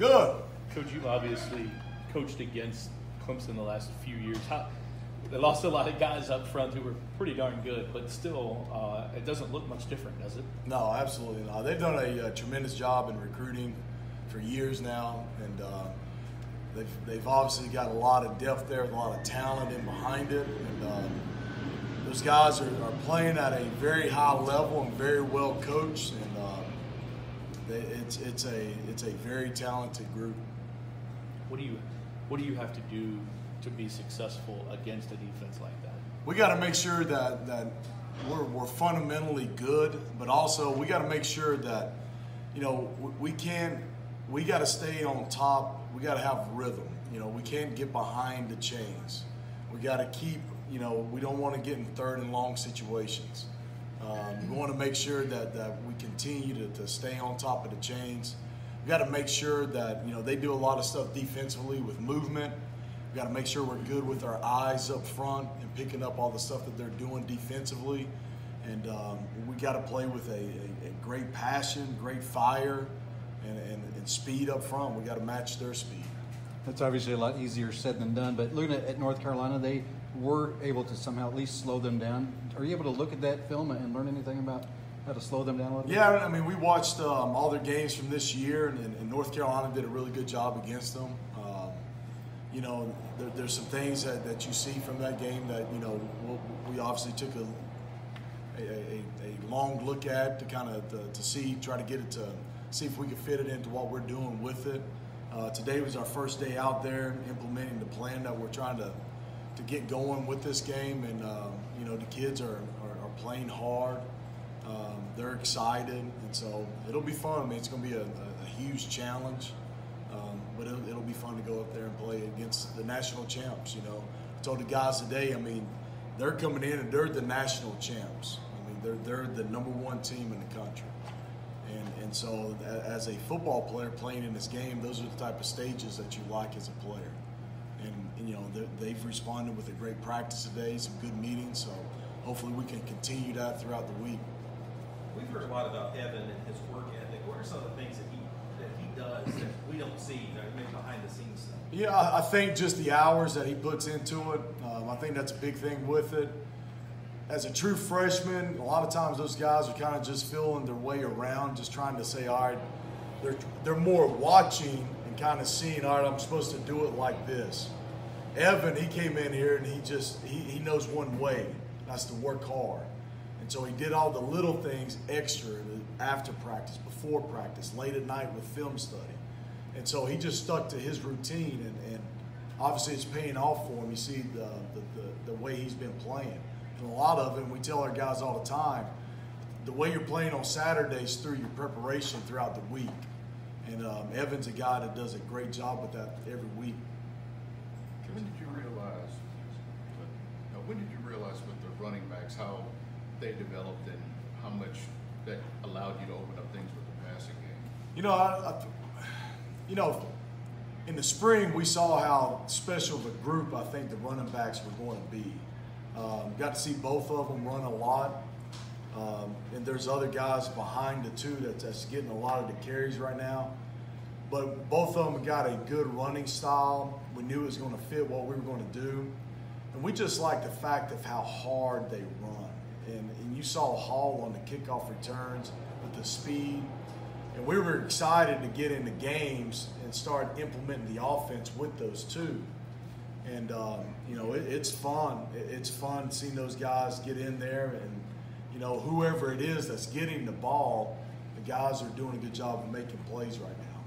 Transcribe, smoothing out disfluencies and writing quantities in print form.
Good. Coach, you've obviously coached against Clemson the last few years. They lost a lot of guys up front who were pretty darn good, but still, it doesn't look much different, does it? No, absolutely not. They've done a tremendous job in recruiting for years now, and they've obviously got a lot of depth there, a lot of talent in behind it, and those guys are playing at a very high level and very well coached, and it's a very talented group. What do you have to do to be successful against a defense like that? We got to make sure that we're fundamentally good, but also we got to make sure that we got to stay on top. We got to have rhythm. We can't get behind the chains. We got to keep. We don't want to get in third and long situations. We want to make sure that we continue to stay on top of the chains. We got to make sure that they do a lot of stuff defensively with movement. We got to make sure we're good with our eyes up front and picking up all the stuff that they're doing defensively. And we got to play with a great passion, great fire, and speed up front. We got to match their speed. That's obviously a lot easier said than done. But looking at North Carolina, they were able to somehow at least slow them down. Are you able to look at that film and learn anything about how to slow them down a little bit? Yeah, I mean, we watched all their games from this year, and North Carolina did a really good job against them. There's some things that you see from that game that, we obviously took a long look at to kind of try to get it to see if we could fit it into what we're doing with it. Today was our first day out there implementing the plan that we're trying to get going with this game, and the kids are playing hard. They're excited, and so it'll be fun. I mean, it's going to be a huge challenge, but it'll be fun to go up there and play against the national champs. I told the guys today, I mean, they're coming in and they're the national champs. I mean, they're the -- team in the country, and so as a football player playing in this game, those are the type of stages that you like as a player. And they've responded with a great practice today, some good meetings, so hopefully we can continue that throughout the week. We've heard a lot about Evan and his work ethic. What are some of the things that he does that we don't see, maybe behind the scenes stuff? Yeah, I think just the hours that he puts into it, I think that's a big thing with it. As a true freshman, a lot of times those guys are kind of just feeling their way around, just trying to say, all right, they're more watching and kind of seeing, all right, I'm supposed to do it like this. Evan, he came in here and he knows one way, that's to work hard. And so he did all the little things extra after practice, before practice, late at night with film study. And so he just stuck to his routine, and obviously it's paying off for him. You see the way he's been playing. And a lot of it, we tell our guys all the time, the way you're playing on Saturdays through your preparation throughout the week. And Evan's a guy that does a great job with that every week. When did you realize with the running backs how they developed and how much that allowed you to open up things with the passing game? In the spring we saw how special of a group I think the running backs were going to be. Got to see both of them run a lot, and there's other guys behind the two that's getting a lot of the carries right now. But both of them got a good running style. We knew it was going to fit what we were going to do. And we just like the fact of how hard they run. And you saw Hall on the kickoff returns with the speed. And we were excited to get into games and start implementing the offense with those two. And, it's fun. It's fun seeing those guys get in there. And, whoever it is that's getting the ball, the guys are doing a good job of making plays right now.